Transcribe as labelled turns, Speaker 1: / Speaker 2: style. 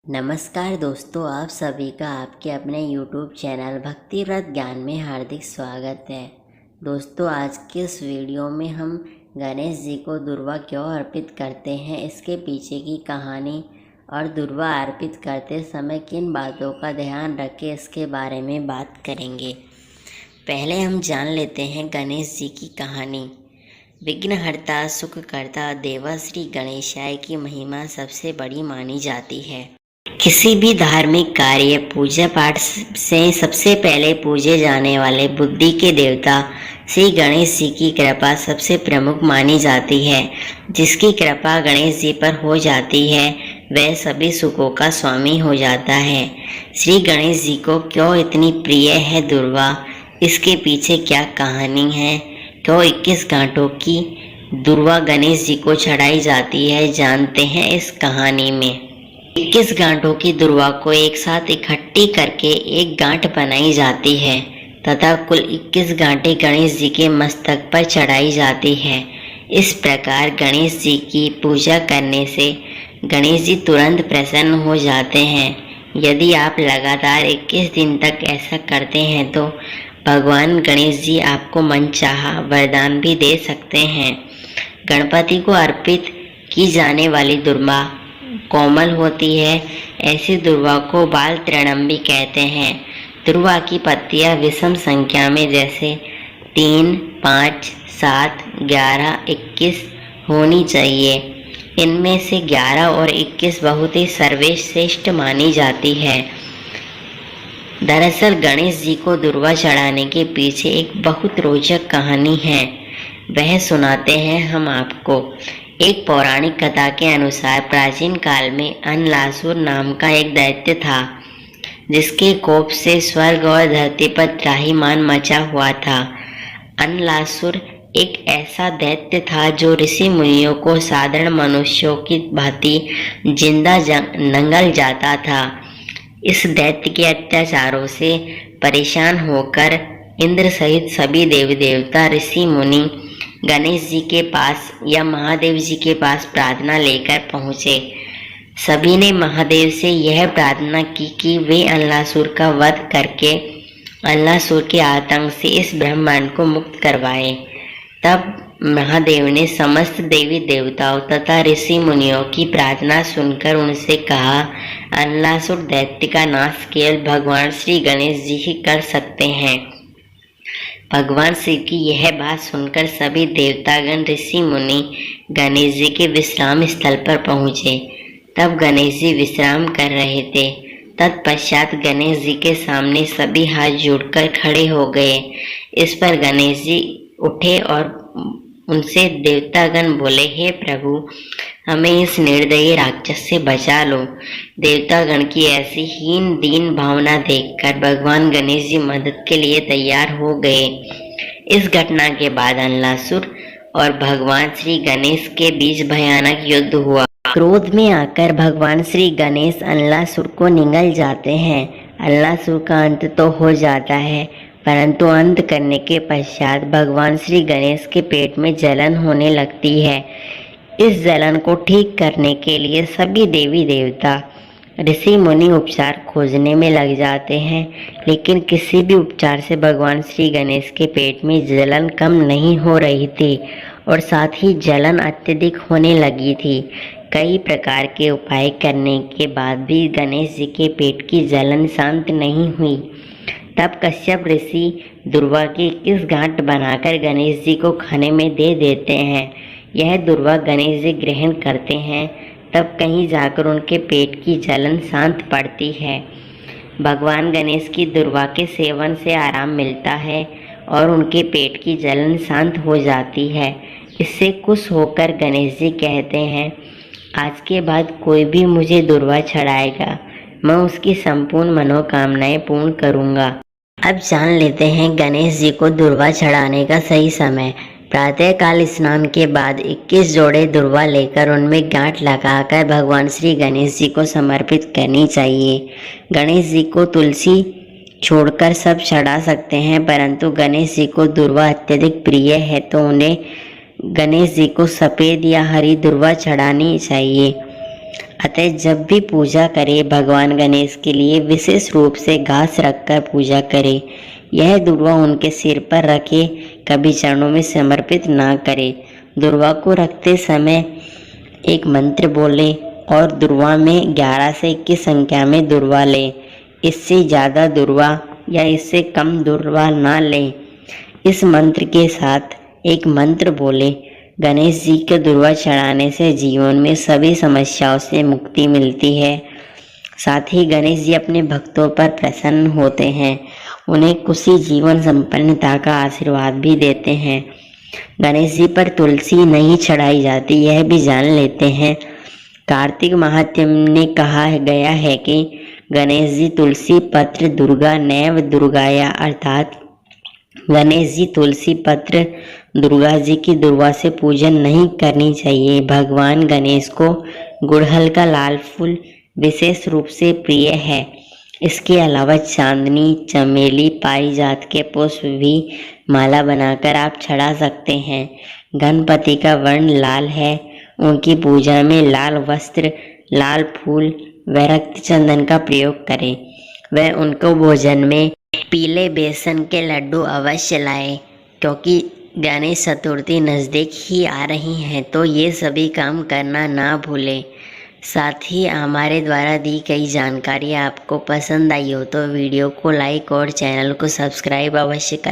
Speaker 1: नमस्कार दोस्तों, आप सभी का आपके अपने YouTube चैनल भक्तिव्रत ज्ञान में हार्दिक स्वागत है। दोस्तों, आज के इस वीडियो में हम गणेश जी को दुर्वा क्यों अर्पित करते हैं, इसके पीछे की कहानी और दुर्वा अर्पित करते समय किन बातों का ध्यान रखें, इसके बारे में बात करेंगे। पहले हम जान लेते हैं गणेश जी की कहानी। विघ्नहर्ता सुखकर्ता देवश्री गणेशाय की महिमा सबसे बड़ी मानी जाती है। किसी भी धार्मिक कार्य पूजा पाठ से सबसे पहले पूजे जाने वाले बुद्धि के देवता श्री गणेश जी की कृपा सबसे प्रमुख मानी जाती है। जिसकी कृपा गणेश जी पर हो जाती है वह सभी सुखों का स्वामी हो जाता है। श्री गणेश जी को क्यों इतनी प्रिय है दुर्वा, इसके पीछे क्या कहानी है, क्यों 21 गांठों की दुर्वा गणेश जी को चढ़ाई जाती है, जानते हैं इस कहानी में। 21 गांठों की दुर्वा को एक साथ इकट्ठी करके एक गांठ बनाई जाती है तथा कुल 21 गांठें गणेश जी के मस्तक पर चढ़ाई जाती है। इस प्रकार गणेश जी की पूजा करने से गणेश जी तुरंत प्रसन्न हो जाते हैं। यदि आप लगातार 21 दिन तक ऐसा करते हैं तो भगवान गणेश जी आपको मनचाहा वरदान भी दे सकते हैं। गणपति को अर्पित की जाने वाली दुर्वा कोमल होती है। ऐसी दुर्वा को बाल तृणम भी कहते हैं। दुर्वा की पत्तियां विषम संख्या में जैसे 3, 5, 7, 11, 21 होनी चाहिए। इनमें से 11 और 21 बहुत ही सर्वश्रेष्ठ मानी जाती है। दरअसल गणेश जी को दुर्वा चढ़ाने के पीछे एक बहुत रोचक कहानी है, वह सुनाते हैं हम आपको। एक पौराणिक कथा के अनुसार प्राचीन काल में अनलासुर नाम का एक दैत्य था, जिसके कोप से स्वर्ग और धरती पर त्राहिमाम मचा हुआ था। अनलासुर एक ऐसा दैत्य था जो ऋषि मुनियों को साधारण मनुष्यों की भांति जिंदा नंगल जाता था। इस दैत्य के अत्याचारों से परेशान होकर इंद्र सहित सभी देवी देवता ऋषि मुनि गणेश जी के पास या महादेव जी के पास प्रार्थना लेकर पहुँचे। सभी ने महादेव से यह प्रार्थना की कि वे अनलासुर का वध करके अनलासुर के आतंक से इस ब्रह्मांड को मुक्त करवाए। तब महादेव ने समस्त देवी देवताओं तथा ऋषि मुनियों की प्रार्थना सुनकर उनसे कहा, अनलासुर दैत्य का नाश केवल भगवान श्री गणेश जी ही कर सकते हैं। भगवान शिव की यह बात सुनकर सभी देवतागण ऋषि मुनि गणेश जी के विश्राम स्थल पर पहुँचे। तब गणेश जी विश्राम कर रहे थे। तत्पश्चात गणेश जी के सामने सभी हाथ जोड़कर खड़े हो गए। इस पर गणेश जी उठे और उनसे देवतागण बोले, हे प्रभु, हमें इस निर्दयी राक्षस से बचा लो। देवतागण की ऐसी हीन दीन भावना देखकर भगवान गणेश जी मदद के लिए तैयार हो गए। इस घटना के बाद अनलासुर और भगवान श्री गणेश के बीच भयानक युद्ध हुआ। क्रोध में आकर भगवान श्री गणेश अनलासुर को निगल जाते हैं। अनलासुर का अंत तो हो जाता है, परंतु अंत करने के पश्चात भगवान श्री गणेश के पेट में जलन होने लगती है। इस जलन को ठीक करने के लिए सभी देवी देवता ऋषि मुनि उपचार खोजने में लग जाते हैं, लेकिन किसी भी उपचार से भगवान श्री गणेश के पेट में जलन कम नहीं हो रही थी और साथ ही जलन अत्यधिक होने लगी थी। कई प्रकार के उपाय करने के बाद भी गणेश जी के पेट की जलन शांत नहीं हुई। तब कश्यप ऋषि दुर्वा की 21 गांठ बनाकर गणेश जी को खाने में दे देते हैं। यह दुर्वा गणेश जी ग्रहण करते हैं, तब कहीं जाकर उनके पेट की जलन शांत पड़ती है। भगवान गणेश की दुर्वा के सेवन से आराम मिलता है और उनके पेट की जलन शांत हो जाती है। इससे खुश होकर गणेश जी कहते हैं, आज के बाद कोई भी मुझे दुर्वा चढ़ाएगा, मैं उसकी संपूर्ण मनोकामनाएं पूर्ण करूंगा। अब जान लेते हैं गणेश जी को दुर्वा चढ़ाने का सही समय। प्रातःकाल स्नान के बाद 21 जोड़े दुर्वा लेकर उनमें गांठ लगाकर भगवान श्री गणेश जी को समर्पित करनी चाहिए। गणेश जी को तुलसी छोड़कर सब चढ़ा सकते हैं, परंतु गणेश जी को दुर्वा अत्यधिक प्रिय है तो उन्हें गणेश जी को सफ़ेद या हरी दुर्वा चढ़ानी चाहिए। अतः जब भी पूजा करें भगवान गणेश के लिए विशेष रूप से घास रखकर पूजा करें। यह दुर्वा उनके सिर पर रखे, कभी चरणों में समर्पित ना करें। दुर्वा को रखते समय एक मंत्र बोले और दुर्वा में 11 से 21 संख्या में दुर्वा लें। इससे ज़्यादा दुर्वा या इससे कम दुर्वा ना लें। इस मंत्र के साथ एक मंत्र बोले। गणेश जी के दुर्वा चढ़ाने से जीवन में सभी समस्याओं से मुक्ति मिलती है। साथ ही गणेश जी अपने भक्तों पर प्रसन्न होते हैं, उन्हें खुशी जीवन संपन्नता का आशीर्वाद भी देते हैं। गणेश जी पर तुलसी नहीं चढ़ाई जाती, यह भी जान लेते हैं। कार्तिक महात्म्य में कहा गया है कि गणेश जी तुलसी पत्र दुर्गा नैव दुर्गाया, अर्थात गणेश जी तुलसी पत्र दुर्गा जी की दुर्वा से पूजन नहीं करनी चाहिए। भगवान गणेश को गुड़हल का लाल फूल विशेष रूप से प्रिय है। इसके अलावा चांदनी, चमेली, पारिजात के पुष्प भी माला बनाकर आप चढ़ा सकते हैं। गणपति का वर्ण लाल है, उनकी पूजा में लाल वस्त्र, लाल फूल व रक्त चंदन का प्रयोग करें। वह उनको भोजन में पीले बेसन के लड्डू अवश्य लाएं, क्योंकि गणेश चतुर्थी नज़दीक ही आ रही हैं, तो ये सभी काम करना ना भूलें। साथ ही हमारे द्वारा दी गई जानकारी आपको पसंद आई हो तो वीडियो को लाइक और चैनल को सब्सक्राइब अवश्य करें।